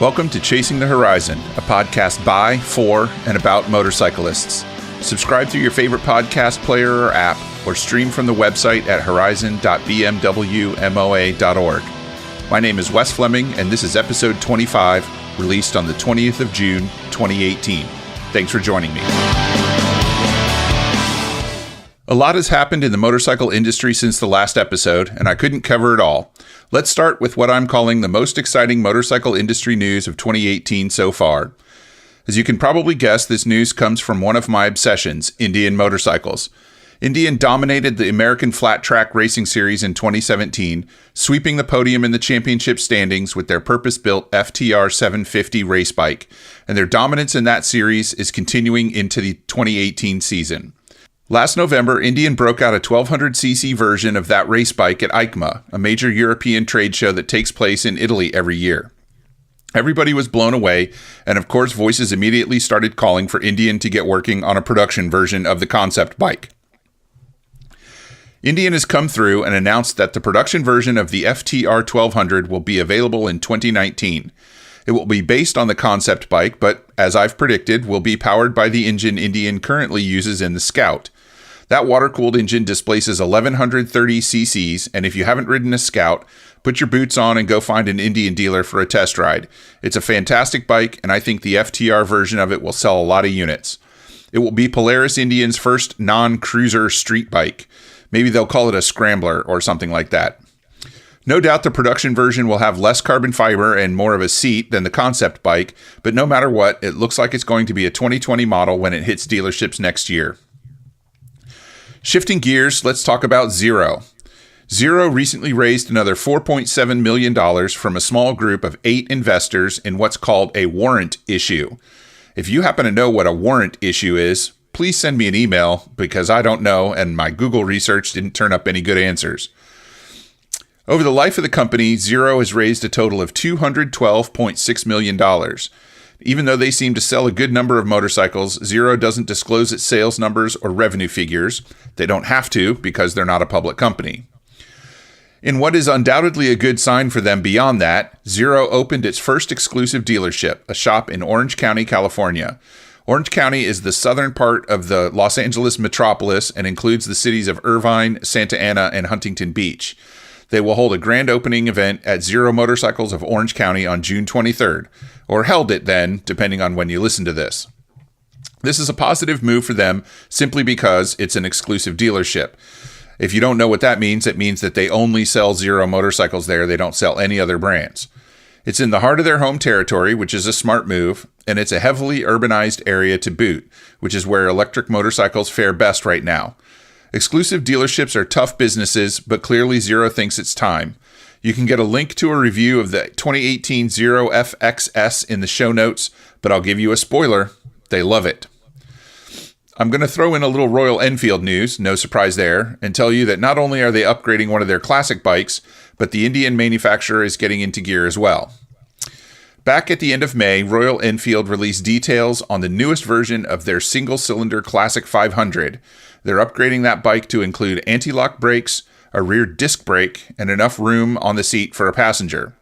Welcome to Chasing the Horizon, a podcast by, for, and about motorcyclists. Subscribe through your favorite podcast player or app, or stream from the website at horizon.bmwmoa.org. My name is Wes Fleming, and this is episode 25, released on the 20th of June, 2018. Thanks for joining me. A lot has happened in the motorcycle industry since the last episode, and I couldn't cover it all. Let's start with what I'm calling the most exciting motorcycle industry news of 2018 so far. As you can probably guess, this news comes from one of my obsessions, Indian motorcycles. Indian dominated the American Flat Track Racing Series in 2017, sweeping the podium in the championship standings with their purpose-built FTR 750 race bike, and their dominance in that series is continuing into the 2018 season. Last November, Indian broke out a 1200cc version of that race bike at EICMA, a major European trade show that takes place in Italy every year. Everybody was blown away, and of course voices immediately started calling for Indian to get working on a production version of the concept bike. Indian has come through and announced that the production version of the FTR 1200 will be available in 2019. It will be based on the concept bike, but as I've predicted, will be powered by the engine Indian currently uses in the Scout. That water-cooled engine displaces 1130 cc's, and if you haven't ridden a Scout, put your boots on and go find an Indian dealer for a test ride. It's a fantastic bike, and I think the FTR version of it will sell a lot of units. It will be Polaris Indian's first non-cruiser street bike. Maybe they'll call it a scrambler or something like that. No doubt the production version will have less carbon fiber and more of a seat than the concept bike, but no matter what, it looks like it's going to be a 2020 model when it hits dealerships next year. Shifting gears, let's talk about Zero. Zero recently raised another $4.7 million from a small group of 8 investors in what's called a warrant issue. If you happen to know what a warrant issue is, please send me an email because I don't know and my Google research didn't turn up any good answers. Over the life of the company, Zero has raised a total of $212.6 million. Even though they seem to sell a good number of motorcycles, Zero doesn't disclose its sales numbers or revenue figures. They don't have to because they're not a public company. In what is undoubtedly a good sign for them beyond that, Zero opened its first exclusive dealership, a shop in Orange County, California. Orange County is the southern part of the Los Angeles metropolis and includes the cities of Irvine, Santa Ana, and Huntington Beach. They will hold a grand opening event at Zero Motorcycles of Orange County on June 23rd, or held it then, depending on when you listen to this. This is a positive move for them simply because it's an exclusive dealership. If you don't know what that means, it means that they only sell Zero motorcycles there. They don't sell any other brands. It's in the heart of their home territory, which is a smart move, and it's a heavily urbanized area to boot, which is where electric motorcycles fare best right now. Exclusive dealerships are tough businesses, but clearly Zero thinks it's time. You can get a link to a review of the 2018 Zero FXS in the show notes, but I'll give you a spoiler. They love it. I'm going to throw in a little Royal Enfield news, no surprise there, and tell you that not only are they upgrading one of their classic bikes, but the Indian manufacturer is getting into gear as well. Back at the end of May, Royal Enfield released details on the newest version of their single-cylinder Classic 500. They're upgrading that bike to include anti-lock brakes, a rear disc brake, and enough room on the seat for a passenger.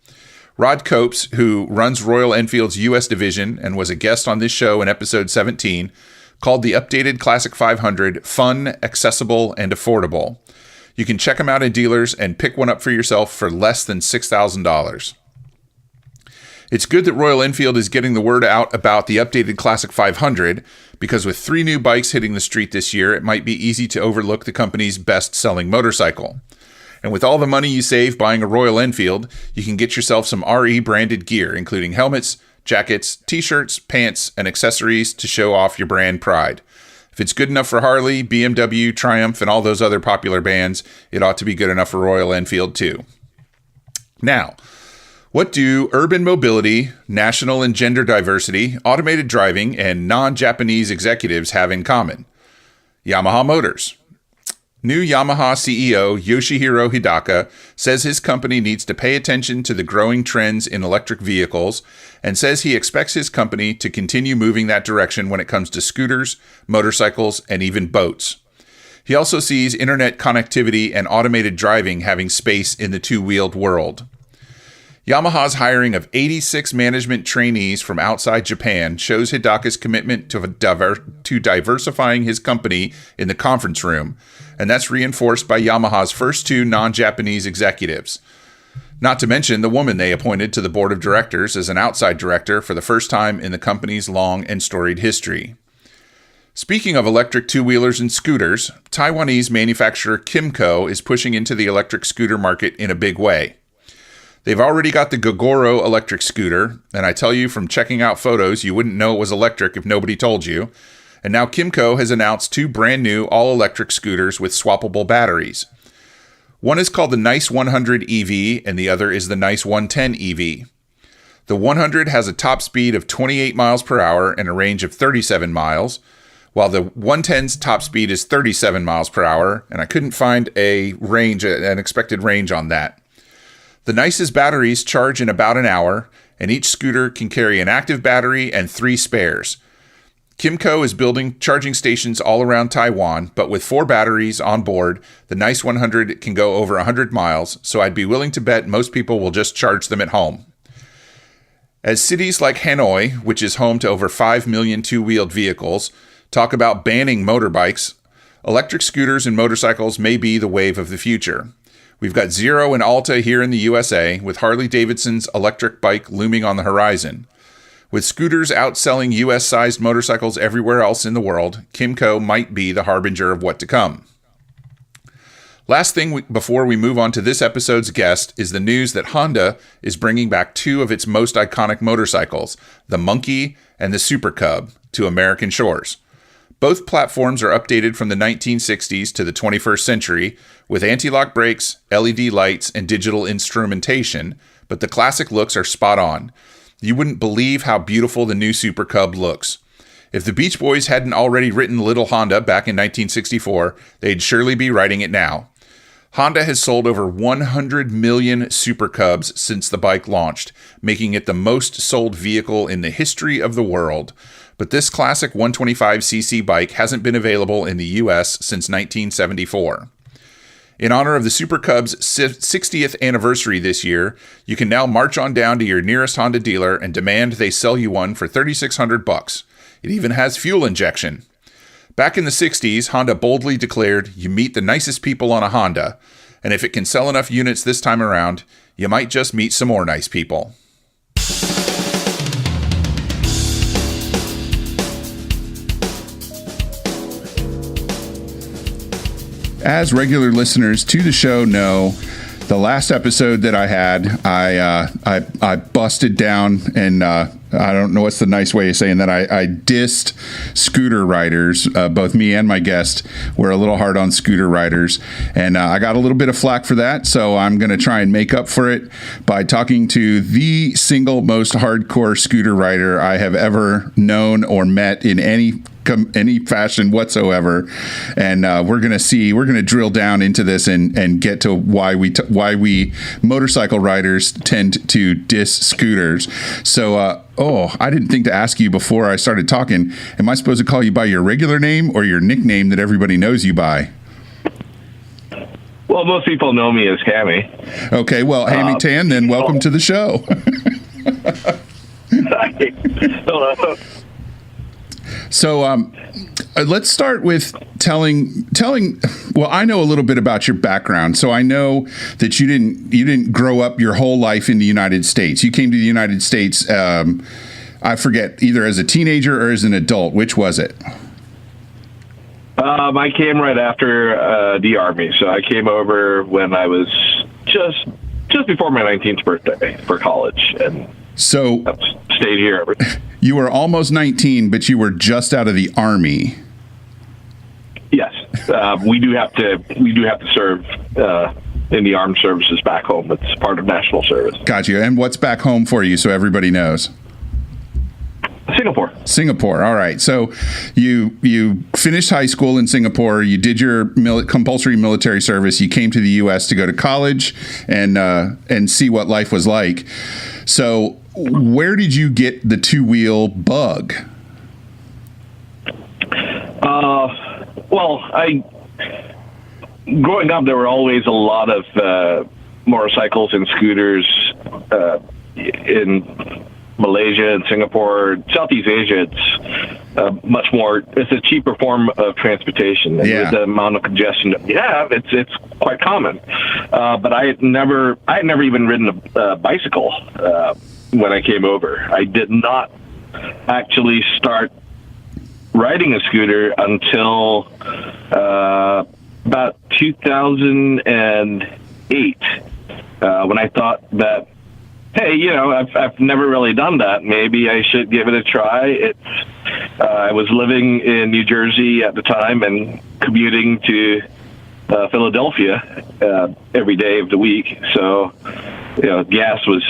Rod Copes, who runs Royal Enfield's U.S. division and was a guest on this show in episode 17, called the updated Classic 500 fun, accessible, and affordable. You can check them out in dealers and pick one up for yourself for less than $6,000. It's good that Royal Enfield is getting the word out about the updated Classic 500, because with 3 new bikes hitting the street this year, it might be easy to overlook the company's best-selling motorcycle. And with all the money you save buying a Royal Enfield, you can get yourself some RE-branded gear, including helmets, jackets, t-shirts, pants, and accessories to show off your brand pride. If it's good enough for Harley, BMW, Triumph, and all those other popular bands, it ought to be good enough for Royal Enfield too. Now, what do urban mobility, national and gender diversity, automated driving, and non-Japanese executives have in common? Yamaha Motors. New Yamaha CEO Yoshihiro Hidaka says his company needs to pay attention to the growing trends in electric vehicles and says he expects his company to continue moving that direction when it comes to scooters, motorcycles, and even boats. He also sees internet connectivity and automated driving having space in the two-wheeled world. Yamaha's hiring of 86 management trainees from outside Japan shows Hidaka's commitment to diversifying his company in the conference room, and that's reinforced by Yamaha's first 2 non-Japanese executives. Not to mention the woman they appointed to the board of directors as an outside director for the first time in the company's long and storied history. Speaking of electric two-wheelers and scooters, Taiwanese manufacturer Kymco is pushing into the electric scooter market in a big way. They've already got the Gogoro electric scooter, and I tell you from checking out photos, you wouldn't know it was electric if nobody told you. And now Kymco has announced 2 brand new all-electric scooters with swappable batteries. One is called the Nice 100 EV, and the other is the Nice 110 EV. The 100 has a top speed of 28 miles per hour and a range of 37 miles, while the 110's top speed is 37 miles per hour, and I couldn't find an expected range on that. The Nice's batteries charge in about an hour, and each scooter can carry an active battery and 3 spares. Kymco is building charging stations all around Taiwan, but with 4 batteries on board, the Nice 100 can go over 100 miles, so I'd be willing to bet most people will just charge them at home. As cities like Hanoi, which is home to over 5 million two-wheeled vehicles, talk about banning motorbikes, electric scooters and motorcycles may be the wave of the future. We've got Zero and Alta here in the USA, with Harley-Davidson's electric bike looming on the horizon. With scooters outselling US-sized motorcycles everywhere else in the world, Kymco might be the harbinger of what to come. Last thing before we move on to this episode's guest is the news that Honda is bringing back 2 of its most iconic motorcycles, the Monkey and the Super Cub, to American shores. Both platforms are updated from the 1960s to the 21st century with anti-lock brakes, LED lights, and digital instrumentation, but the classic looks are spot on. You wouldn't believe how beautiful the new Super Cub looks. If the Beach Boys hadn't already written Little Honda back in 1964, they'd surely be writing it now. Honda has sold over 100 million Super Cubs since the bike launched, making it the most sold vehicle in the history of the world. But this classic 125cc bike hasn't been available in the US since 1974. In honor of the Super Cub's 60th anniversary this year, you can now march on down to your nearest Honda dealer and demand they sell you one for $3,600. It even has fuel injection. Back in the 60s, Honda boldly declared, "You meet the nicest people on a Honda," and if it can sell enough units this time around, you might just meet some more nice people. As regular listeners to the show know, the last episode that I had, I busted down and I don't know what's the nice way of saying that. I dissed scooter riders. Both me and my guest were a little hard on scooter riders, and I got a little bit of flack for that. So I'm going to try and make up for it by talking to the single most hardcore scooter rider I have ever known or met in any fashion whatsoever, and we're gonna drill down into this and get to why we motorcycle riders tend to diss scooters. So I didn't think to ask you before I started talking, am I supposed to call you by your regular name or your nickname that everybody knows you by? Well, most people know me as Hammy. Okay, well, Hammy Tan, then welcome to the show. Hello. So let's start with telling. Well, I know a little bit about your background, so I know that you didn't grow up your whole life in the United States. You came to the United States, I forget, either as a teenager or as an adult. Which was it? I came right after the Army, so I came over when I was just before my 19th birthday for college, and so I've stayed here ever. You were almost 19, but you were just out of the Army. Yes, we do have to serve in the armed services back home. It's part of national service. Gotcha. And what's back home for you, so everybody knows? Singapore. All right. So you finished high school in Singapore. You did your compulsory military service. You came to the U.S. to go to college and see what life was like. So where did you get the two-wheel bug? Well, growing up, there were always a lot of motorcycles and scooters in Malaysia and Singapore, Southeast Asia, it's a cheaper form of transportation. And with the amount of congestion that we have, it's quite common. But I had never even ridden a bicycle when I came over. I did not actually start riding a scooter until about 2008, when I thought that, hey, I've never really done that. Maybe I should give it a try. I was living in New Jersey at the time and commuting to Philadelphia every day of the week. So, gas was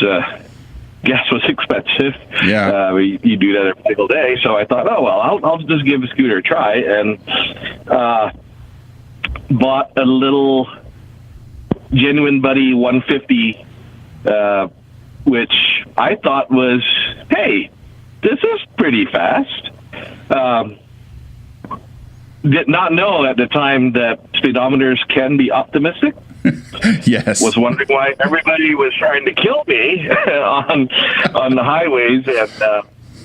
expensive. Yeah, you do that every single day. So I thought, oh well, I'll just give a scooter a try, and bought a little Genuine Buddy 150. Which I thought was, hey, this is pretty fast. Did not know at the time that speedometers can be optimistic. Yes. Was wondering why everybody was trying to kill me on the highways. And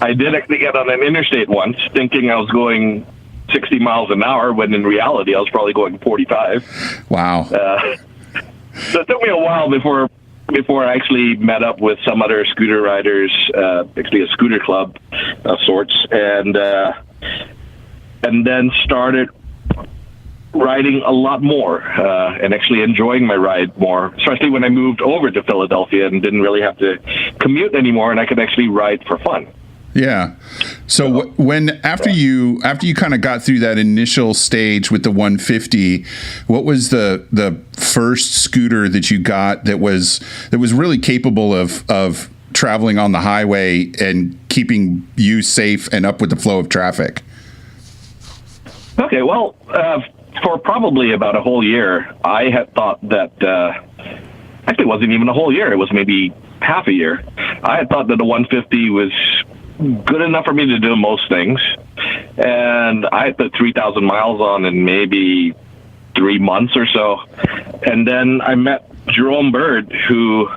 I did actually get on an interstate once, thinking I was going 60 miles an hour, when in reality I was probably going 45. Wow. So it took me a while before I actually met up with some other scooter riders, actually a scooter club of sorts, and then started riding a lot more, and actually enjoying my ride more, especially when I moved over to Philadelphia and didn't really have to commute anymore, and I could actually ride for fun. Yeah. So after you kind of got through that initial stage with the 150, what was the first scooter that you got that was really capable of traveling on the highway and keeping you safe and up with the flow of traffic? Okay. Well, for probably about a whole year, I had thought that actually it wasn't even a whole year. It was maybe half a year. I had thought that the 150 was good enough for me to do most things, and I put 3,000 miles on in maybe 3 months or so. And then I met Jerome Bird, who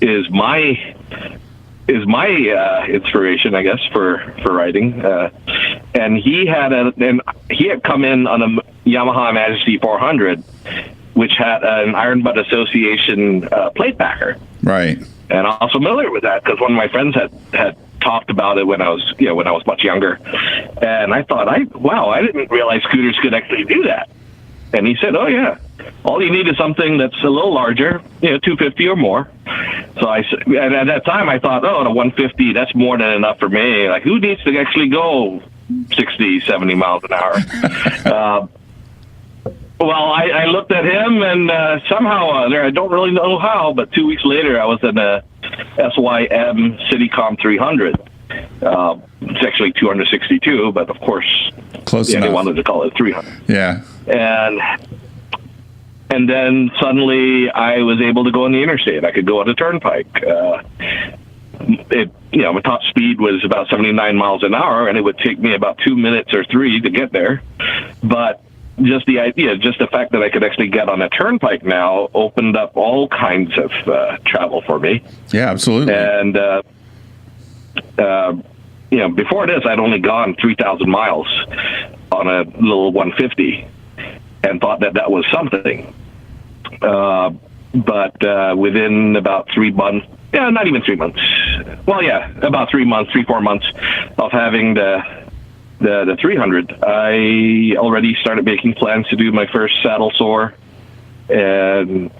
is my inspiration, I guess, for riding. And he had come in on a Yamaha Majesty 400, which had an Iron Butt Association plate packer. Right. And I was familiar with that because one of my friends had talked about it when I was much younger. And I thought, I didn't realize scooters could actually do that. And he said, oh yeah, all you need is something that's a little larger, 250 or more. So and at that time I thought, oh, the 150, that's more than enough for me. Like, who needs to actually go 60, 70 miles an hour? Well, I looked at him, and somehow I don't really know how, but 2 weeks later I was in a SYM Citycom 300. It's actually 262, but of course, close enough. They wanted to call it 300. Yeah. And then suddenly I was able to go on the interstate. I could go on a turnpike. My top speed was about 79 miles an hour, and it would take me about 2 minutes or 3 to get there. But just the fact that I could actually get on a turnpike now opened up all kinds of travel for me. Yeah, absolutely. And before this, I'd only gone 3,000 miles on a little 150, and thought that was something. But within about 3 months, not even 3 months. Well, about 3 months, 3-4 months of having the 300, I already started making plans to do my first saddle sore, and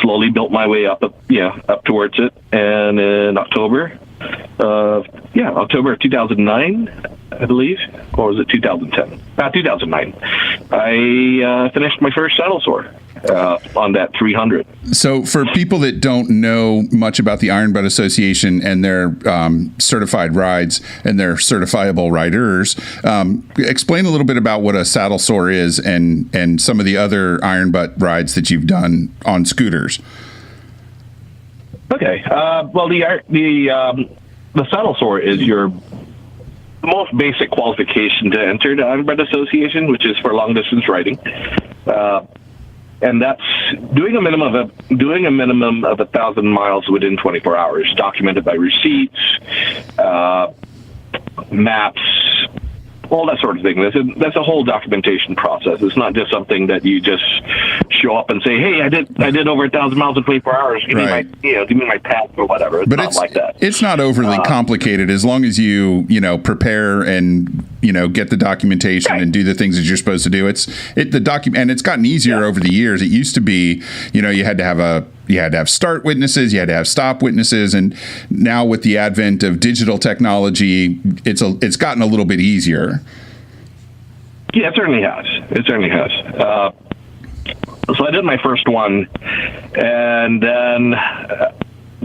slowly built my way up towards it. And in October of 2009, I believe, or was it 2010? 2009. I finished my first saddle sore on that 300. So for people that don't know much about the Iron Butt Association and their certified rides and their certifiable riders, explain a little bit about what a saddle sore is and some of the other Iron Butt rides that you've done on scooters. Okay. Well, the saddle sore is your most basic qualification to enter the Iron Butt Association, which is for long distance riding. and that's doing a minimum of 1,000 miles within 24 hours, documented by receipts, maps, all that sort of thing. That's a whole documentation process. It's not just something that you just show up and say, "Hey, I did over 1,000 miles in 24 hours. Give me my path or whatever." It's not like that. It's not overly complicated as long as you prepare and get the documentation and do the things that you're supposed to do. And it's gotten easier over the years. It used to be, you had to have start witnesses, you had to have stop witnesses, and now with the advent of digital technology, it's gotten a little bit easier. Yeah, it certainly has. So I did my first one, and then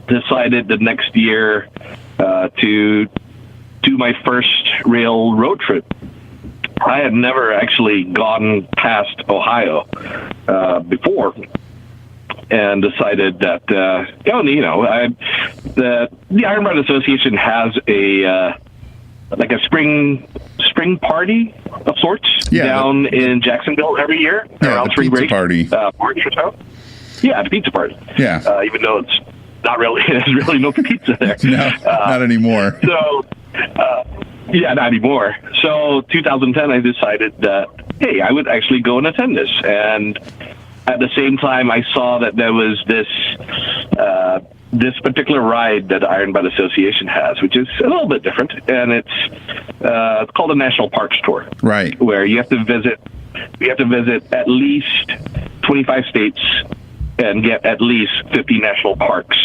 decided the next year to do my first rail road trip. I had never actually gone past Ohio before, and decided that the Ironbird Association has a spring party of sorts down in Jacksonville every year around spring break. Party. March or so. Yeah, the pizza party. Yeah. Even though it's not really, there's really no pizza there. No, not anymore. So, not anymore. So 2010, I decided that, hey, I would actually go and attend this. And at the same time, I saw that there was this particular ride that the Iron Butt Association has, which is a little bit different, and it's called the National Parks Tour. Right. Where you have to visit at least 25 states and get at least 50 national parks,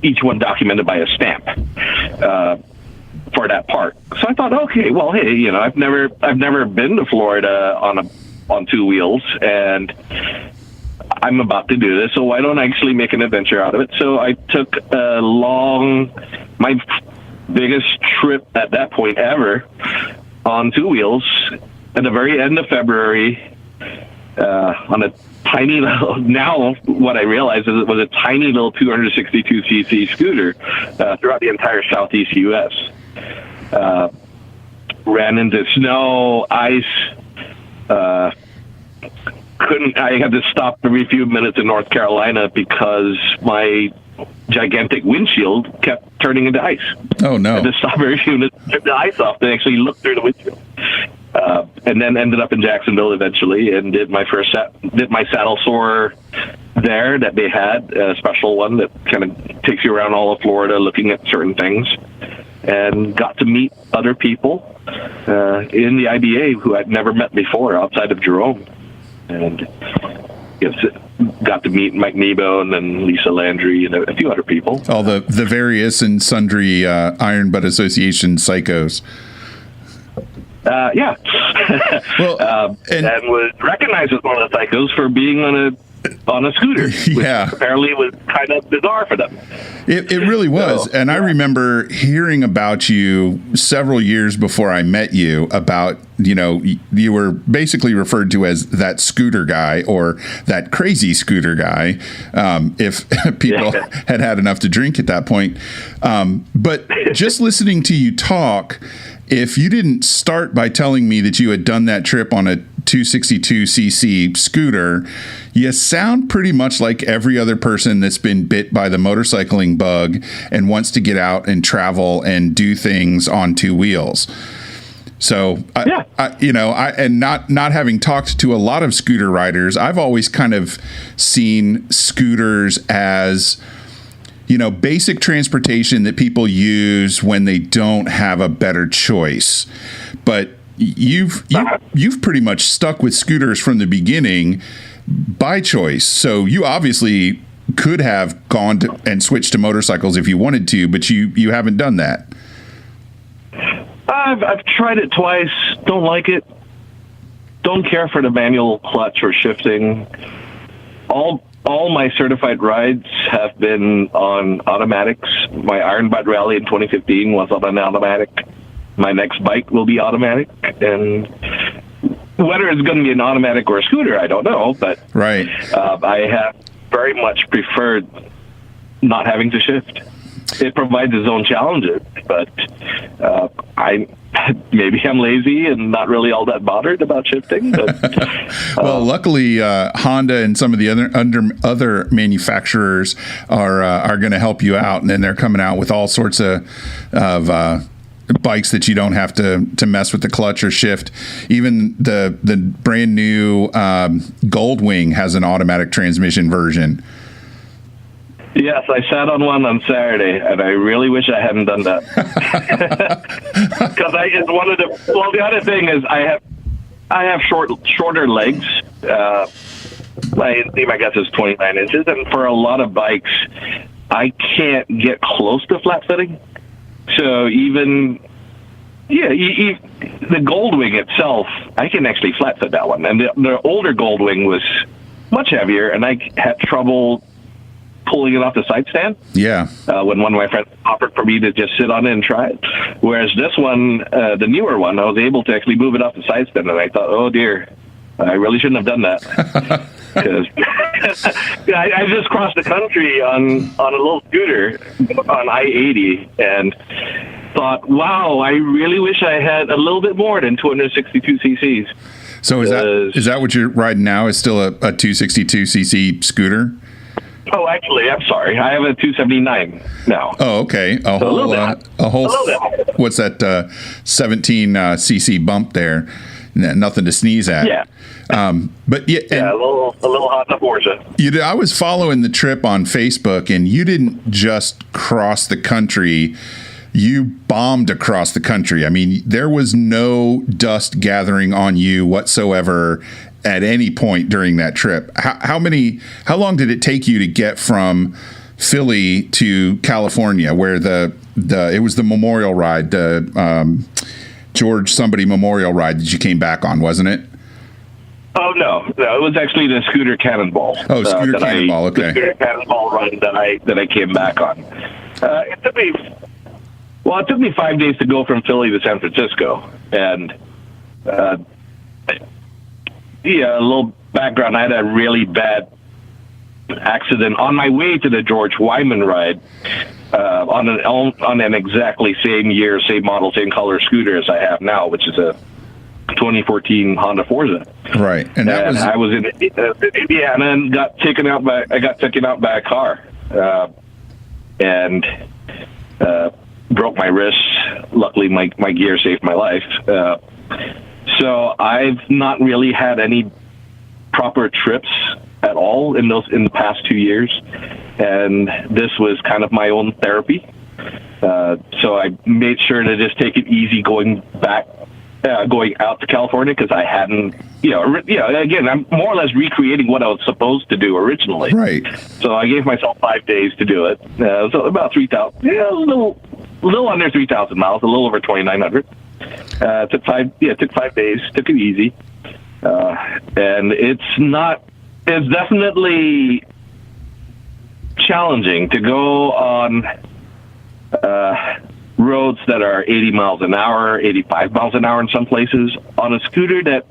each one documented by a stamp for that park. So I thought, okay, well, hey, I've never been to Florida on two wheels, and I'm about to do this, so why don't I actually make an adventure out of it? So I took my biggest trip at that point ever on two wheels at the very end of February on a tiny little, now what I realize is it was a tiny little 262cc scooter throughout the entire southeast U.S. Ran into snow, ice, I had to stop every few minutes in North Carolina because my gigantic windshield kept turning into ice. Oh, no. I had to stop every few minutes to get the ice off to actually look through the windshield. And then ended up in Jacksonville eventually and did my saddle sore there that they had, a special one that kind of takes you around all of Florida looking at certain things, and got to meet other people in the IBA who I'd never met before outside of Jerome. And got to meet Mike Nebo and then Lisa Landry and a few other people. All the various and sundry Iron Butt Association psychos. Yeah. Well, and was recognized as one of the psychos for being on a scooter, which apparently was kind of bizarre for them. It really was. And I remember hearing about you several years before I met you about, you were basically referred to as that scooter guy or that crazy scooter guy, if people had enough to drink at that point. But just listening to you talk, if you didn't start by telling me that you had done that trip on a 262cc scooter, you sound pretty much like every other person that's been bit by the motorcycling bug and wants to get out and travel and do things on two wheels. So, not having talked to a lot of scooter riders, I've always kind of seen scooters as, basic transportation that people use when they don't have a better choice. But you've pretty much stuck with scooters from the beginning by choice. So you obviously could have gone and switched to motorcycles if you wanted to, but you haven't done that. I've tried it twice. Don't like it. Don't care for the manual clutch or shifting. All my certified rides have been on automatics. My Iron Butt Rally in 2015 was on an automatic. My next bike will be automatic, and whether it's going to be an automatic or a scooter, I don't know. But right, I have very much preferred not having to shift. it provides its own challenges. But maybe I'm lazy and not really all that bothered about shifting. But, well, luckily, Honda and some of the other manufacturers are going to help you out, and then they're coming out with all sorts of bikes that you don't have to mess with the clutch or shift. Even the brand new Goldwing has an automatic transmission version. Yes, I sat on one on Saturday, and I really wish I hadn't done that. Because the other thing is I have shorter legs. My inseam, I guess, is 29 inches, and for a lot of bikes, I can't get close to flat fitting. So even the Goldwing itself, I can actually flat fit that one. And the older Goldwing was much heavier, and I had trouble pulling it off the side stand. Yeah. When one of my friends offered for me to just sit on it and try it. Whereas this one, the newer one, I was able to actually move it off the side stand, and I thought, oh dear, I really shouldn't have done that. Because I just crossed the country on a little scooter on I-80 and thought, wow, I really wish I had a little bit more than 262 cc's. So is that what you're riding now? Is still a 262 cc scooter? Oh, actually, I'm sorry. I have a 279 now. Oh, okay. A whole bit. What's that? 17 cc bump there. Nothing to sneeze at. Yeah. But yeah, a little hot in the Forza. I was following the trip on Facebook, and you didn't just cross the country. You bombed across the country. I mean, there was no dust gathering on you whatsoever at any point during that trip. How long did it take you to get from Philly to California, where it was the memorial ride, the George somebody memorial ride that you came back on, wasn't it? Oh no, it was actually the scooter cannonball. Oh, scooter cannonball. Okay. The scooter cannonball run that I came back on. It took me 5 days to go from Philly to San Francisco, and a little background. I had a really bad accident on my way to the George Wyman ride on an exactly same year, same model, same color scooter as I have now, which is a 2014 Honda Forza. Right, and I was in Indiana and got taken out by a car, and broke my wrist. Luckily, my gear saved my life. So I've not really had any proper trips at all in the past 2 years, and this was kind of my own therapy. So I made sure to just take it easy going out to California, because I hadn't, again, I'm more or less recreating what I was supposed to do originally. Right. So I gave myself 5 days to do it. So about 3,000, a little under 3,000 miles, a little over 2,900. Took 5 days, took it easy. And it's definitely challenging to go on roads that are 80 miles an hour, 85 miles an hour in some places, on a scooter that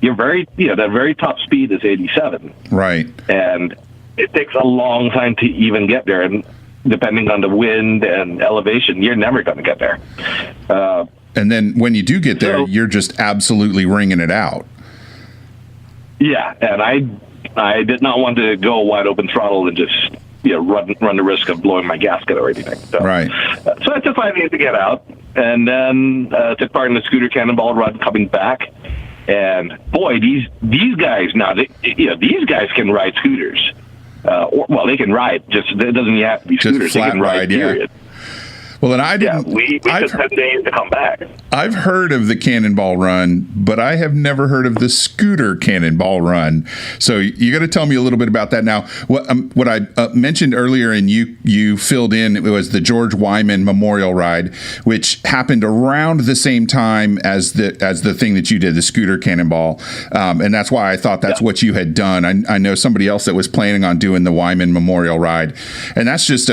that very top speed is 87. Right. And it takes a long time to even get there. And depending on the wind and elevation, you're never going to get there. And then when you do get there, you're just absolutely ringing it out. Yeah, and I did not want to go wide open throttle and just run the risk of blowing my gasket or anything. So, right. So I took 5 days to get out, and then took part in the scooter cannonball run coming back. And boy, these guys now, these guys can ride scooters. They can ride. Just it doesn't have to be scooters. They can ride. Period. Yeah. Well, and I didn't. Yeah, we took 10 days to come back. I've heard of the Cannonball Run, but I have never heard of the Scooter Cannonball Run. So you got to tell me a little bit about that now. What I mentioned earlier, and you filled in, it was the George Wyman Memorial Ride, which happened around the same time as the thing that you did, the Scooter Cannonball, and that's why I thought that's what you had done. I know somebody else that was planning on doing the Wyman Memorial Ride, and that's just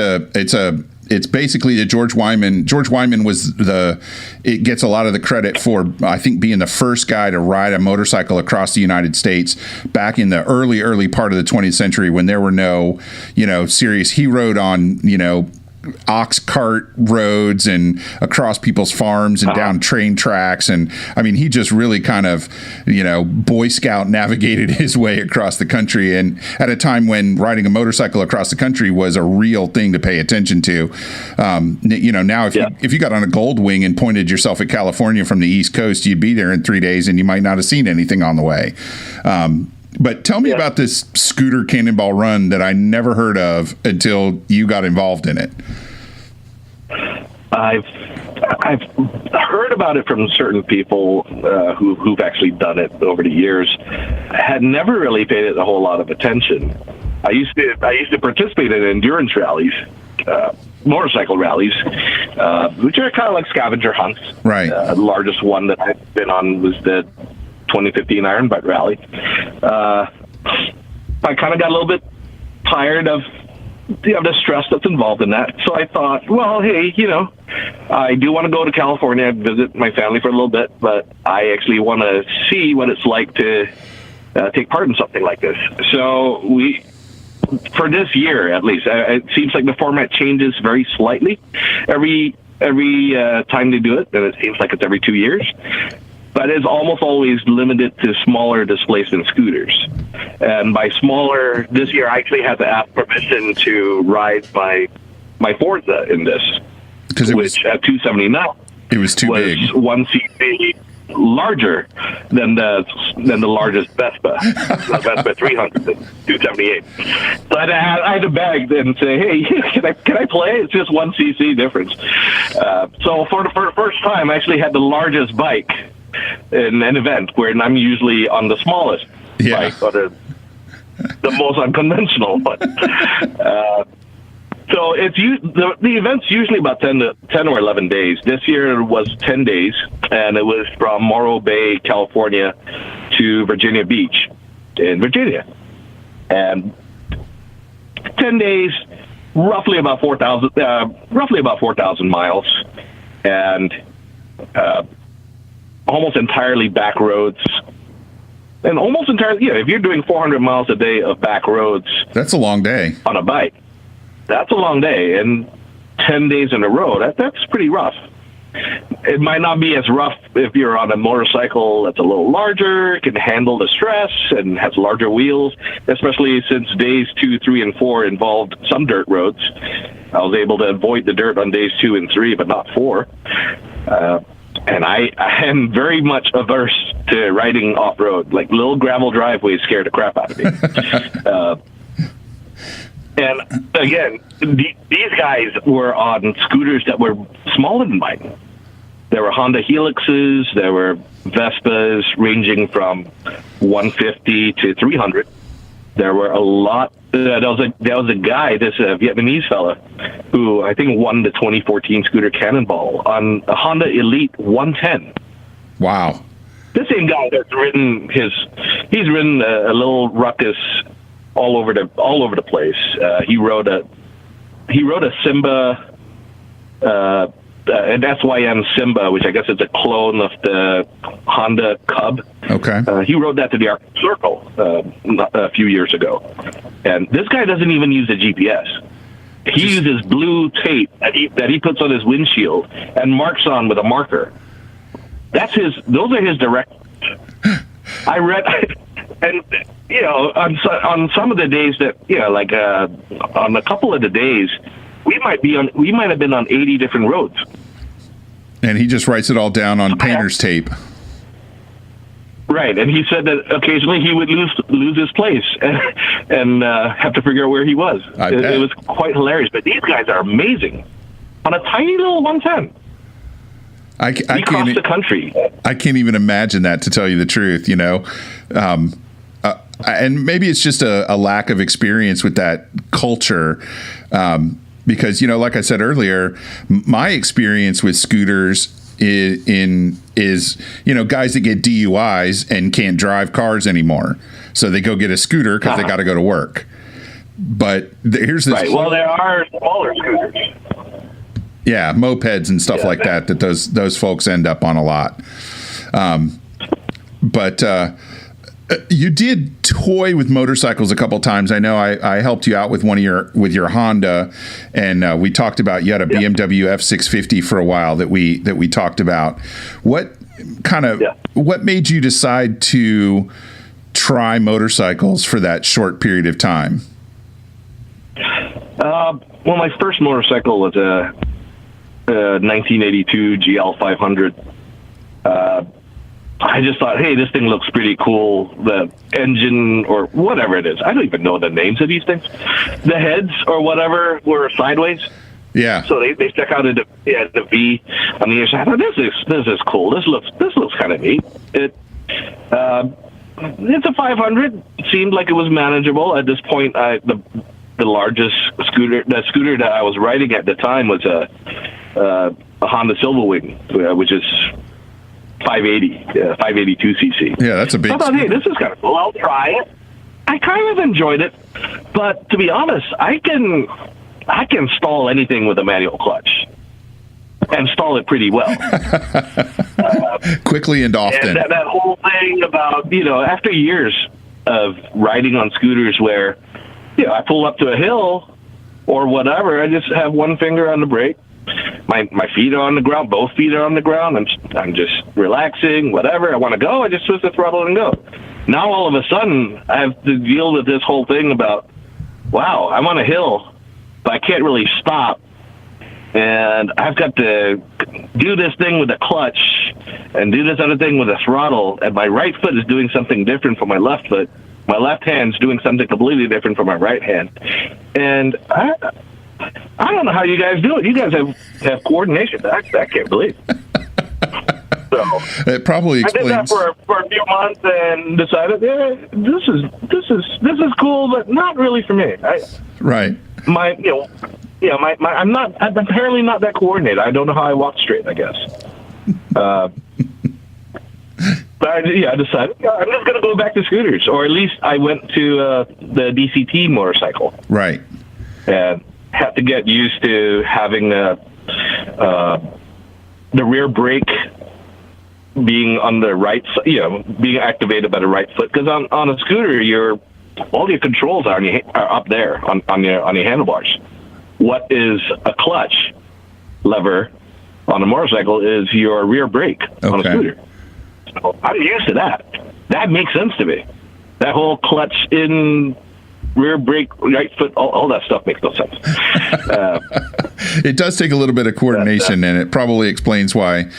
it's basically the George Wyman. George Wyman it gets a lot of the credit for, I think, being the first guy to ride a motorcycle across the United States back in the early part of the 20th century when there were no, serious. He rode on, ox cart roads and across people's farms and down train tracks. And I mean, he just really kind of, Boy Scout navigated his way across the country. And at a time when riding a motorcycle across the country was a real thing to pay attention to. Now if you got on a gold wing and pointed yourself at California from the East Coast, you'd be there in 3 days and you might not have seen anything on the way. But tell me about this scooter cannonball run that I never heard of until you got involved in it. I've heard about it from certain people who've actually done it over the years. I had never really paid it a whole lot of attention. I used to participate in endurance rallies, motorcycle rallies, which are kind of like scavenger hunts. Right. The largest one that I've been on was the 2015 Iron Butt Rally. I kind of got a little bit tired of the stress that's involved in that. So I thought, well, hey, I do want to go to California and visit my family for a little bit, but I actually want to see what it's like to take part in something like this. So for this year at least, it seems like the format changes very slightly every time they do it, and it seems like it's every 2 years. But it's almost always limited to smaller displacement scooters. And by smaller, this year I actually had to ask permission to ride my Forza in this, which at 279, it was too big. 1cc larger than the largest Vespa, the Vespa 300, 278. So I had to beg and say, hey, can I play? It's just 1cc difference. So for the first time, I actually had the largest bike in an event where I'm usually on the smallest bike, or the most unconventional one. So the event's usually about 10 or 11 days. This year it was 10 days, and it was from Morro Bay, California, to Virginia Beach in Virginia. And 10 days, roughly about 4,000 miles, and almost entirely back roads. And almost entirely, if you're doing 400 miles a day of back roads. That's a long day. On a bike. That's a long day. And 10 days in a row, that's pretty rough. It might not be as rough if you're on a motorcycle that's a little larger, can handle the stress, and has larger wheels, especially since days 2, 3, and 4 involved some dirt roads. I was able to avoid the dirt on days 2 and 3, but not 4. And I am very much averse to riding off-road. Like, little gravel driveways scare the crap out of me. And again, these guys were on scooters that were smaller than mine. There were Honda Helixes, there were Vespas ranging from 150 to 300. There were a lot. There was a guy, this Vietnamese fella, who I think won the 2014 Scooter Cannonball on a Honda Elite 110. Wow. This same guy that's ridden he's ridden a little ruckus all over the place. He rode a Simba, an SYM Simba, which I guess is a clone of the Honda Cub. Okay. He rode that to the Arctic Circle a few years ago. And this guy doesn't even use a GPS. He uses blue tape that he puts on his windshield and marks on with a marker. Those are his directions. I read, and on some of the days that on a couple of the days, we might have been on 80 different roads. And he just writes it all down on painter's tape. Right, and he said that occasionally he would lose his place and have to figure out where he was. It was quite hilarious. But these guys are amazing on a tiny little 110. I crossed the country. I can't even imagine that, to tell you the truth. And maybe it's just a lack of experience with that culture. Because, like I said earlier, my experience with scooters is guys that get DUIs and can't drive cars anymore. So they go get a scooter because they got to go to work. But here's this. Right. Well, there are smaller scooters. Yeah, mopeds and stuff like that those folks end up on a lot. But You did toy with motorcycles a couple times. I know I helped you out with with your Honda, and we talked about you had a BMW F650 for a while that we talked about. What made you decide to try motorcycles for that short period of time? Well, my first motorcycle was a 1982 GL 500. I just thought, hey, this thing looks pretty cool. The engine or whatever it is, I don't even know the names of these things. The heads or whatever were sideways. Yeah. So they stuck out the V on the inside. I thought, this is cool. This looks kind of neat. It's a 500. It seemed like it was manageable at this point. The largest scooter that I was riding at the time was a Honda Silverwing, which is 582 cc. Yeah, that's a big. So I thought, hey, this is kind of cool. I'll try it. I kind of enjoyed it, but to be honest, I can stall anything with a manual clutch, and stall it pretty well. Quickly and often. And that whole thing about, after years of riding on scooters where, I pull up to a hill or whatever, I just have one finger on the brake. My feet are on the ground, both feet are on the ground. I'm just relaxing, whatever. I want to go, I just twist the throttle and go. Now all of a sudden, I have to deal with this whole thing about, wow, I'm on a hill, but I can't really stop. And I've got to do this thing with the clutch and do this other thing with the throttle. And my right foot is doing something different from my left foot. My left hand's doing something completely different from my right hand. And I don't know how you guys do it. You guys have coordination. I can't believe it. So it probably explains. I did that for a few months and decided, this is cool, but not really for me. Right. I'm apparently not that coordinated. I don't know how I walk straight, I guess. But I decided I'm just going to go back to scooters, or at least I went to the DCT motorcycle. Right. And had to get used to having the rear brake being on the right, being activated by the right foot. Because on a scooter, all your controls are up there on your handlebars. What is a clutch lever on a motorcycle is your rear brake on a scooter. So I'm used to that. That makes sense to me. That whole clutch in, rear brake, right foot, all that stuff makes no sense. It does take a little bit of coordination, and it probably explains why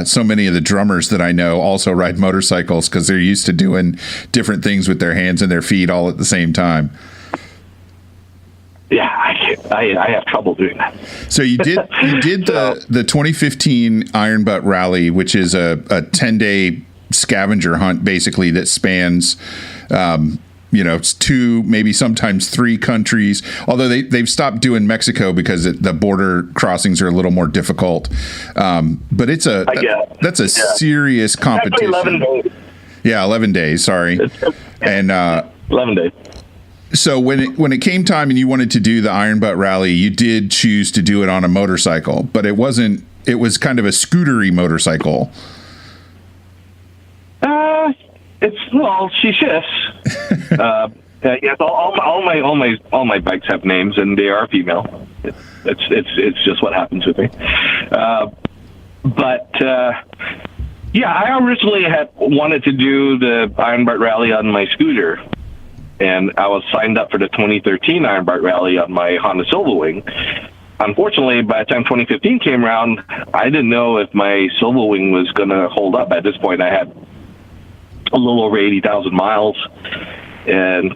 so many of the drummers that I know also ride motorcycles, because they're used to doing different things with their hands and their feet all at the same time. Yeah, I have trouble doing that. So you did the 2015 Iron Butt Rally, which is a 10-day scavenger hunt, basically, that spans it's 2, maybe sometimes 3 countries. Although they've stopped doing Mexico because the border crossings are a little more difficult. But that's a serious competition. Actually 11 days. Yeah, 11 days. Sorry, and 11 days. So when it came time and you wanted to do the Iron Butt Rally, you did choose to do it on a motorcycle, but it was kind of a scootery motorcycle. She shifts. Yes, all my bikes have names, and they are female. It's just what happens with me. I originally had wanted to do the Iron Butt Rally on my scooter, and I was signed up for the 2013 Iron Butt Rally on my Honda Silverwing. Unfortunately, by the time 2015 came around, I didn't know if my Silverwing was going to hold up. At this point, I had a little over 80,000 miles, and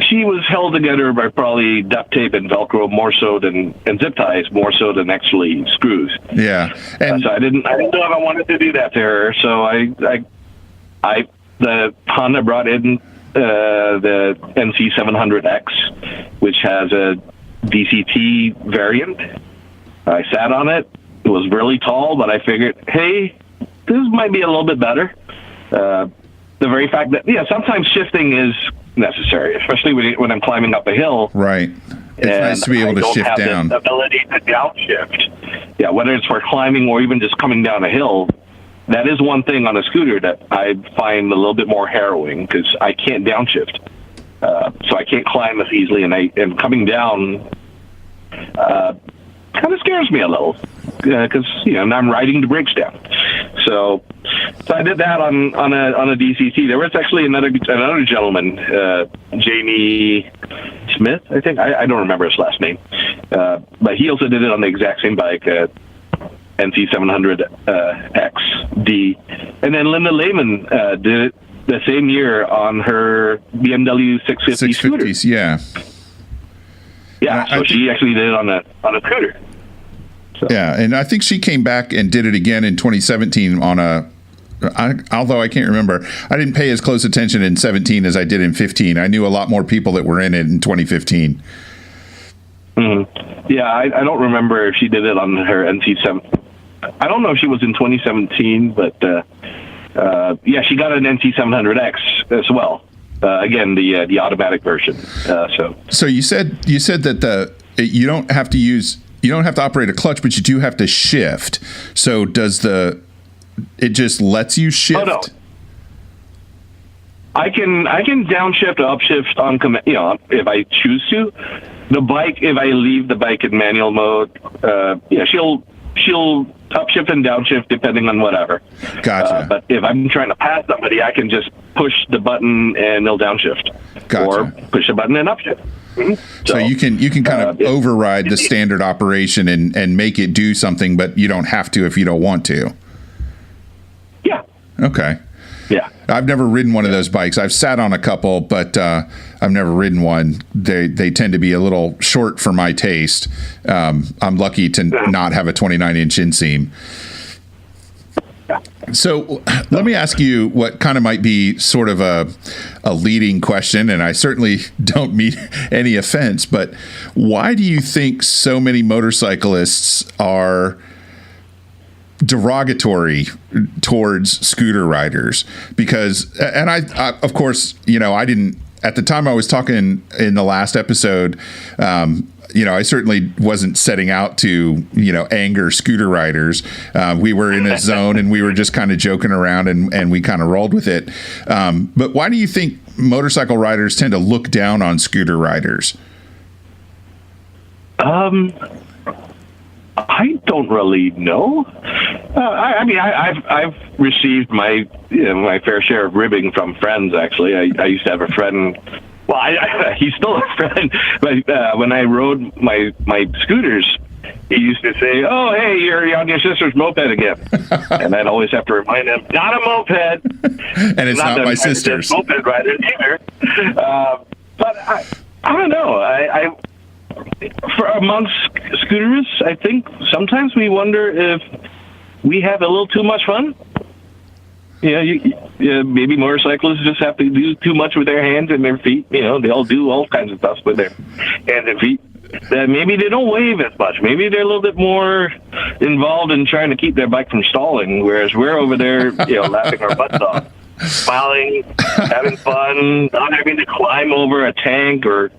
she was held together by probably duct tape and Velcro more so than, and zip ties more so than actually screws. Yeah, and so I didn't know if I wanted to do that to her. So the Honda brought in the NC700X, which has a DCT variant. I sat on it. It was really tall, but I figured, hey, this might be a little bit better. The very fact that, sometimes shifting is necessary, especially when I'm climbing up a hill. Right. It's nice to be able to shift down. The ability to downshift. Yeah, whether it's for climbing or even just coming down a hill, that is one thing on a scooter that I find a little bit more harrowing because I can't downshift. So I can't climb as easily, and coming down kind of scares me a little because I'm riding the brakes down. So I did that on a DCT. There was actually another gentleman, Jamie Smith, I think. I don't remember his last name, but he also did it on the exact same bike, NC700 XD, and then Linda Lehman did it the same year on her BMW 650 scooter. Yeah. Yeah, so she actually did it on a scooter. So. Yeah, and I think she came back and did it again in 2017 on although I can't remember. I didn't pay as close attention in 17 as I did in 15. I knew a lot more people that were in it in 2015. Mm-hmm. Yeah, I don't remember if she did it on her NC7. I don't know if she was in 2017, but yeah, she got an NC700X as well. Again, the automatic version. So you said that you don't have to operate a clutch, but you do have to shift. So it just lets you shift? Oh, no. I can downshift or upshift on command, if I choose to. The bike, if I leave the bike in manual mode, she'll upshift and downshift depending on whatever. Gotcha. But if I'm trying to pass somebody, I can just push the button and they'll downshift. Gotcha. Or push a button and upshift. Mm-hmm. So you can kind of override the standard operation and make it do something, but you don't have to if you don't want to. Yeah. Okay. Yeah. I've never ridden one of those bikes. I've sat on a couple, but I've never ridden one. They tend to be a little short for my taste. I'm lucky to not have a 29-inch inseam. So let me ask you what kind of might be sort of a leading question, and I certainly don't mean any offense, but why do you think so many motorcyclists are derogatory towards scooter riders? Because, and I of course, I didn't, at the time I was talking in the last episode, I certainly wasn't setting out to, anger scooter riders. We were in a zone and we were just kind of joking around and we kind of rolled with it. But why do you think motorcycle riders tend to look down on scooter riders? I don't really know. I've received my my fair share of ribbing from friends. Actually, I used to have a friend. Well, he's still a friend. But when I rode my scooters, he used to say, "Oh, hey, you're on your sister's moped again," and I'd always have to remind him, "Not a moped, and it's not my sister's moped rider either." But I don't know. For amongst scooterists, I think sometimes we wonder if we have a little too much fun. Maybe motorcyclists just have to do too much with their hands and their feet. They all do all kinds of stuff with their hands and feet. Maybe they don't wave as much. Maybe they're a little bit more involved in trying to keep their bike from stalling, whereas we're over there, laughing our butts off, smiling, having fun, not having to climb over a tank or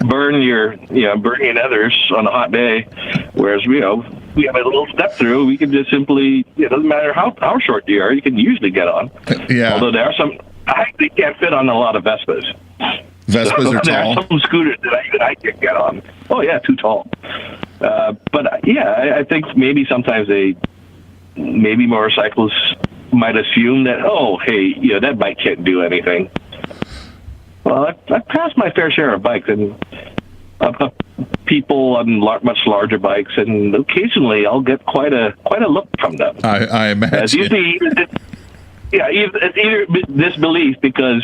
burn your nethers on a hot day, whereas we have a little step through. We can just simply, it doesn't matter how short you are, you can usually get on. Yeah. Although there are some, I actually can't fit on a lot of Vespas. Vespas are tall. There are some scooters that I can't get on. Oh yeah, too tall. But yeah, I think maybe sometimes maybe motorcyclists might assume that, oh hey, that bike can't do anything. Well, I've passed my fair share of bikes and people on much larger bikes, and occasionally I'll get quite a look from them. I imagine. It's usually, it's either disbelief because,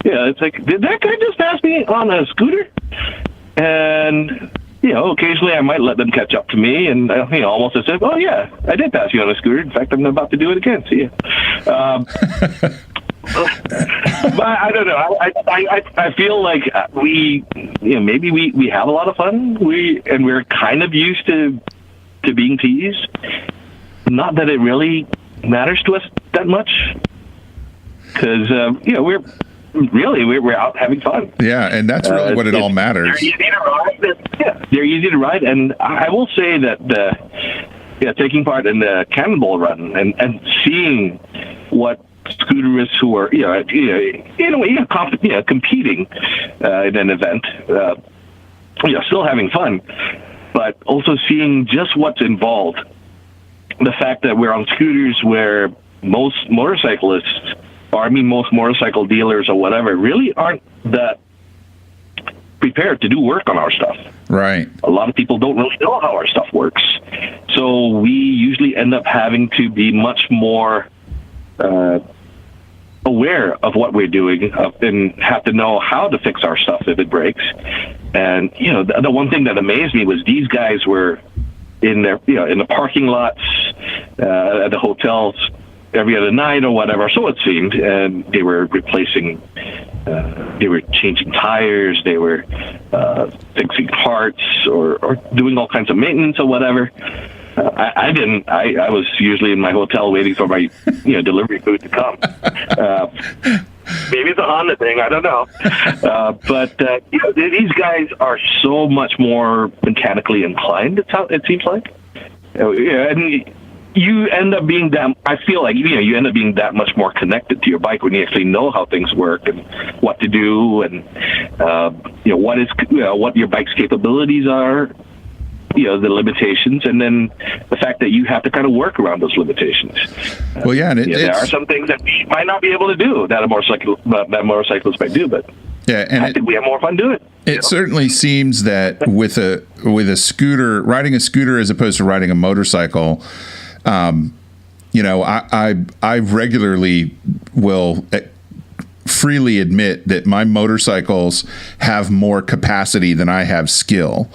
it's like, did that guy just pass me on a scooter? And occasionally I might let them catch up to me, and almost as if, oh yeah, I did pass you on a scooter. In fact, I'm about to do it again. See ya. But I don't know. I feel like maybe we have a lot of fun. We're kind of used to being teased. Not that it really matters to us that much, because we're out having fun. Yeah, and that's really what it all matters. They're easy to ride. They're easy to ride, and I will say that taking part in the Cannonball Run and seeing what scooterists who are, in a way, competing in an event, still having fun, but also seeing just what's involved. The fact that we're on scooters where most motorcyclists, or most motorcycle dealers or whatever, really aren't that prepared to do work on our stuff. Right. A lot of people don't really know how our stuff works. So we usually end up having to be much more aware of what we're doing and have to know how to fix our stuff if it breaks. And, the one thing that amazed me was these guys were in their, in the parking lots, at the hotels every other night or whatever, so it seemed, and they were replacing, they were changing tires, they were fixing parts or doing all kinds of maintenance or whatever. I didn't. I was usually in my hotel waiting for my delivery food to come. Maybe it's a Honda thing. I don't know. But these guys are so much more mechanically inclined. It seems like. And you end up being that. I feel like you end up being that much more connected to your bike when you actually know how things work and what to do and what your bike's capabilities are. The limitations, and then the fact that you have to kind of work around those limitations. Well, yeah, and there are some things that we might not be able to do that motorcyclists might do, but I think we have more fun doing it. It certainly seems that with a scooter, riding a scooter as opposed to riding a motorcycle, I regularly will freely admit that my motorcycles have more capacity than I have skill,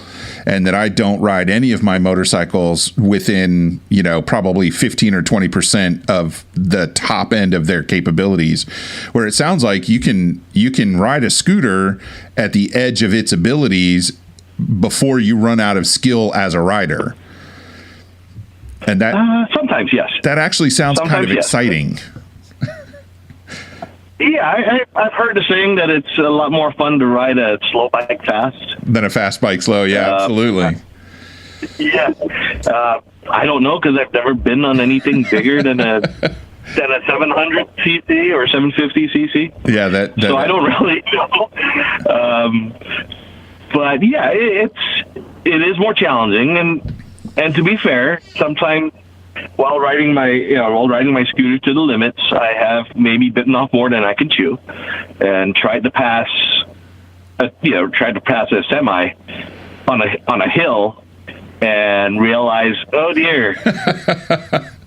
and that I don't ride any of my motorcycles within, probably 15 or 20% of the top end of their capabilities, where it sounds like you can ride a scooter at the edge of its abilities before you run out of skill as a rider. And that sometimes, yes. That actually sounds kind of exciting. Yeah, I've heard the saying that it's a lot more fun to ride a slow bike fast than a fast bike slow. Yeah, absolutely. Yeah, I don't know because I've never been on anything bigger than a 700 cc or 750 cc. Yeah, so I don't really know. But yeah, it is more challenging, and to be fair, sometimes. While riding my scooter to the limits, I have maybe bitten off more than I can chew, and tried to pass a semi on a hill, and realized, oh dear,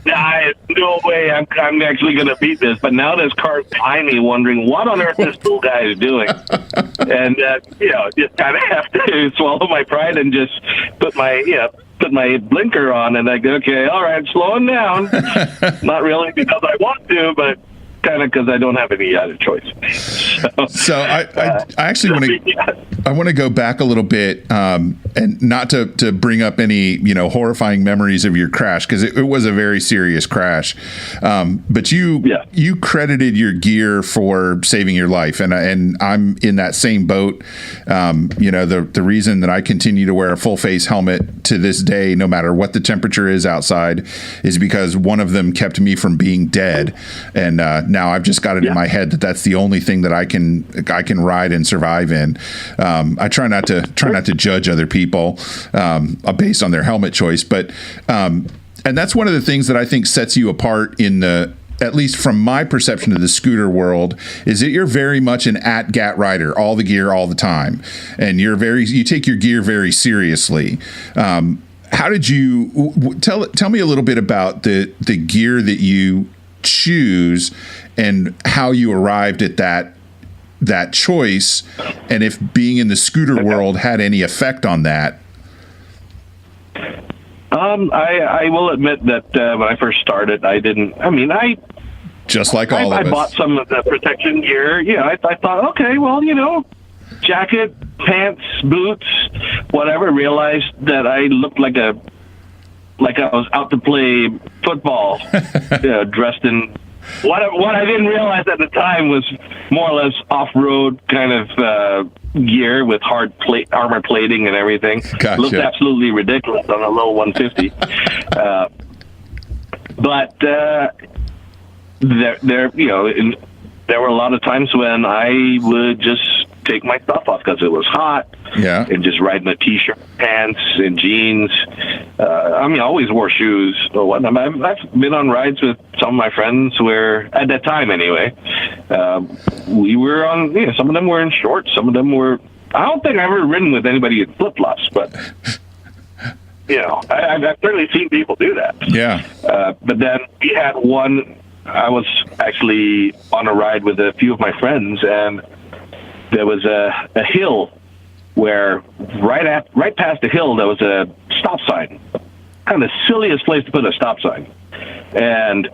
no way, I'm actually going to beat this. But now there's cars behind me wondering what on earth this little guy is doing, and just kind of have to swallow my pride and just put my blinker on, and I go, okay, all right, slowing down. Not really because I want to, but kind of because I don't have any other choice. So I actually want to go back a little bit, and not to bring up any horrifying memories of your crash, because it was a very serious crash. But you credited your gear for saving your life, and I'm in that same boat. The reason that I continue to wear a full face helmet to this day, no matter what the temperature is outside, is because one of them kept me from being dead, and now I've just got it in my head that that's the only thing that I can ride and survive in. I try not to judge other people based on their helmet choice, but and that's one of the things that I think sets you apart at least from my perception of the scooter world, is that you're very much an at-gat rider, all the gear, all the time, and you take your gear very seriously. How did you tell me a little bit about the gear that you choose and how you arrived at that choice, and if being in the scooter world had any effect on that? I will admit that when I first started, I just like all of us. I bought some of the protection gear. Yeah, I thought, okay, well, jacket, pants, boots, whatever. Realized that I looked like I was out to play football, dressed in What I didn't realize at the time was more or less off-road kind of gear with armor plating and everything. Gotcha. Looked absolutely ridiculous on a low 150. But there were a lot of times when I would just take my stuff off because it was hot. Yeah. And just ride in a t-shirt, pants, and jeans. I always wore shoes or whatnot. I've been on rides with some of my friends where, at that time anyway, we were on, some of them were in shorts, some of them were, I don't think I've ever ridden with anybody in flip-flops, but, I've certainly seen people do that. Yeah. But then we had one, I was actually on a ride with a few of my friends, and there was a hill where right past the hill there was a stop sign. Kind of the silliest place to put a stop sign. And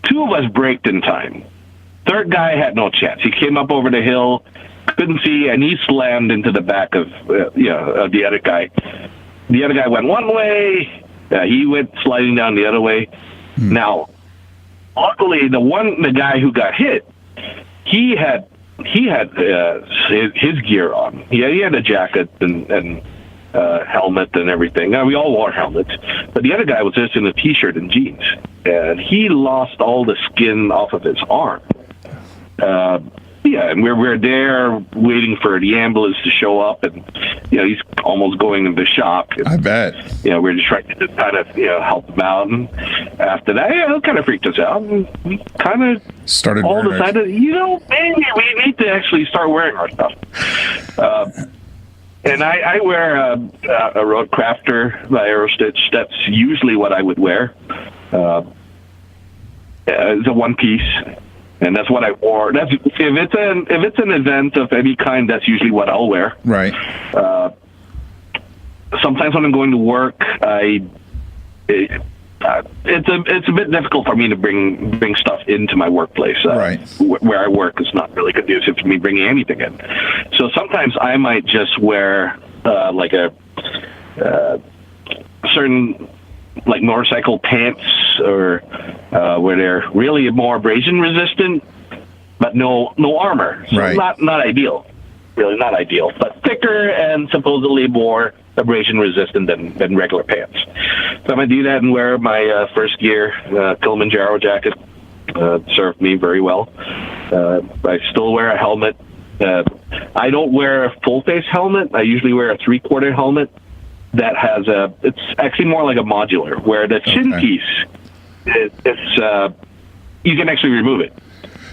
two of us braked in time. Third guy had no chance. He came up over the hill, couldn't see, and he slammed into the back of of the other guy. The other guy went one way. He went sliding down the other way. Now, luckily, the guy who got hit, he had his gear on. He had a jacket and helmet and everything. Now, we all wore helmets, but the other guy was just in a t-shirt and jeans, and he lost all the skin off of his arm. And we're there waiting for the ambulance to show up, and he's almost going into shock. I bet. We're just trying to just kind of help him out, and after that, it kind of freaked us out. And we kind of started all decided, maybe we need to actually start wearing our stuff. And I wear a Road Crafter by Aerostitch. That's usually what I would wear. It's a one piece. And that's what I wore. If it's an event of any kind, that's usually what I'll wear. Right. Sometimes when I'm going to work, it's a bit difficult for me to bring stuff into my workplace. Right. Where I work is not really conducive to me bringing anything in. So sometimes I might just wear like a certain like motorcycle pants or where they're really more abrasion resistant, but no armor. So right. Not ideal. Really not ideal, but thicker and supposedly more abrasion resistant than regular pants. So I'm going to do that and wear my first gear, Kilimanjaro jacket. Served me very well. I still wear a helmet. I don't wear a full face helmet. I usually wear a 3/4 helmet that has it's actually more like a modular, where the chin piece, it's you can actually remove it.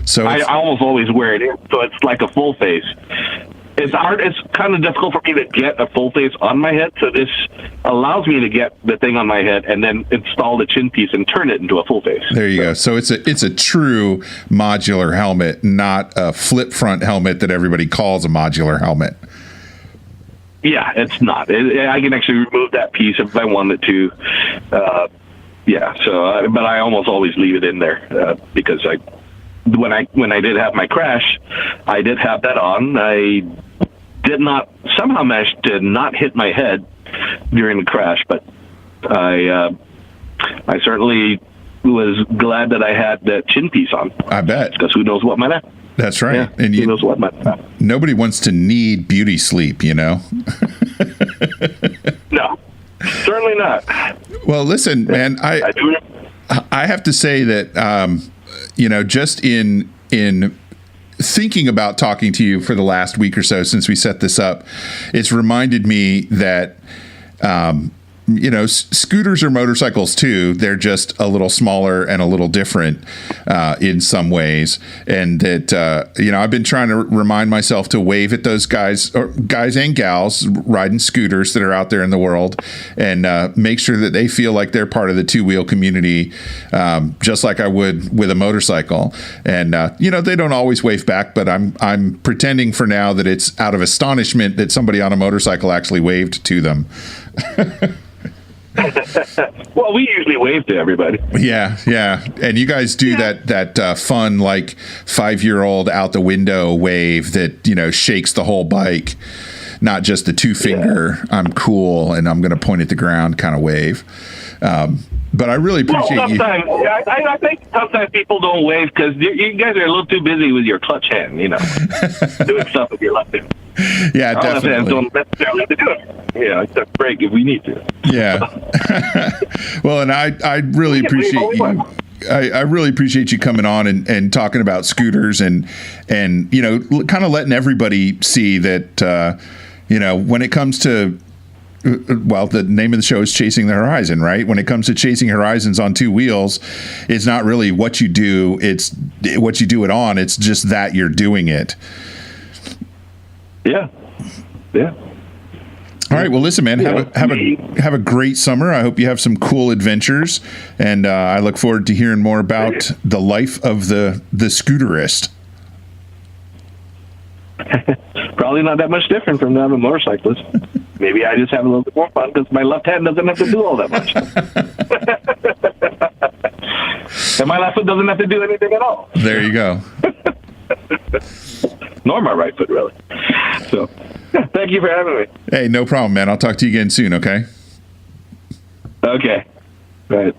So I almost always wear it in, so it's like a full face. It's kind of difficult for me to get a full face on my head, so this allows me to get the thing on my head and then install the chin piece and turn it into a full face. There you go. So it's a true modular helmet, not a flip front helmet that everybody calls a modular helmet. Yeah, it's not. I can actually remove that piece if I wanted to. But I almost always leave it in there because when I did have my crash, I did have that on. I did not somehow manage to not hit my head during the crash, but I certainly was glad that I had that chin piece on. I bet, because who knows what might happen. That's right. Yeah, and who knows what might happen. Nobody wants to need beauty sleep, No, certainly not. Well, listen, man, I have to say that just in thinking about talking to you for the last week or so since we set this up, it's reminded me that scooters are motorcycles too. They're just a little smaller and a little different in some ways. And that, I've been trying to remind myself to wave at those guys and gals riding scooters that are out there in the world and make sure that they feel like they're part of the two-wheel community, just like I would with a motorcycle. And, they don't always wave back, but I'm pretending for now that it's out of astonishment that somebody on a motorcycle actually waved to them. Well, we usually wave to everybody. Yeah. And you guys do that fun, like 5-year-old out the window wave that, shakes the whole bike, not just the 2-finger, I'm cool and I'm going to point at the ground kind of wave. But I really appreciate sometimes, you. I think sometimes people don't wave because you guys are a little too busy with your clutch hand, doing stuff with your left hand. Yeah, Our left hands don't necessarily have to do it. It's a break if we need to. Yeah. Well, and I really appreciate you. I really appreciate you coming on and talking about scooters and kind of letting everybody see that, when it comes to, well, the name of the show is Chasing the Horizon, right? When it comes to chasing horizons on two wheels, it's not really what you do, it's what you do it on. It's just that you're doing it. Yeah. Yeah. All right. Well, listen, man, have a great summer. I hope you have some cool adventures, and I look forward to hearing more about the life of the scooterist. Probably not that much different from that of a motorcyclist. Maybe I just have a little bit more fun because my left hand doesn't have to do all that much. And my left foot doesn't have to do anything at all. There you go. Nor my right foot, really. So, thank you for having me. Hey, no problem, man. I'll talk to you again soon, okay? Okay. All right.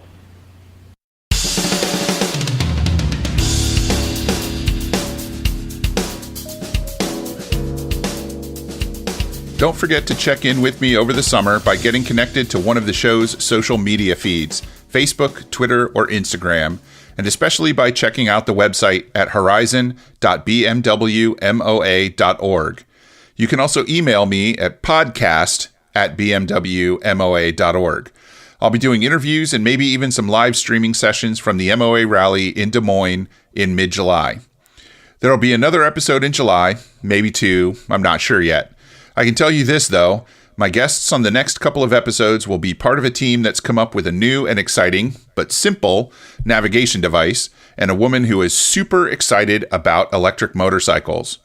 Don't forget to check in with me over the summer by getting connected to one of the show's social media feeds, Facebook, Twitter, or Instagram, and especially by checking out the website at horizon.bmwmoa.org. You can also email me at podcast@bmwmoa.org. I'll be doing interviews and maybe even some live streaming sessions from the MOA rally in Des Moines in mid-July. There'll be another episode in July, maybe two, I'm not sure yet. I can tell you this, though. My guests on the next couple of episodes will be part of a team that's come up with a new and exciting, but simple, navigation device, and a woman who is super excited about electric motorcycles.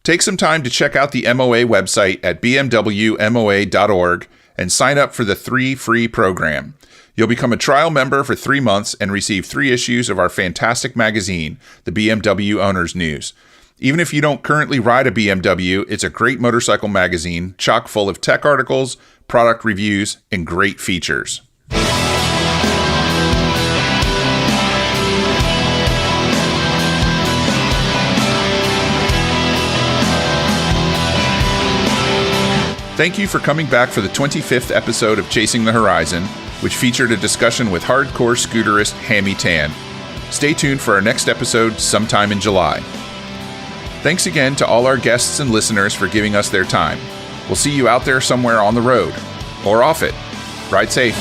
Take some time to check out the MOA website at bmwmoa.org and sign up for the 3 free program. You'll become a trial member for 3 months and receive 3 issues of our fantastic magazine, the BMW Owner's News. Even if you don't currently ride a BMW, it's a great motorcycle magazine, chock full of tech articles, product reviews, and great features. Thank you for coming back for the 25th episode of Chasing the Horizon, which featured a discussion with hardcore scooterist Hammy Tan. Stay tuned for our next episode sometime in July. Thanks again to all our guests and listeners for giving us their time. We'll see you out there somewhere on the road, or off it. Ride safe.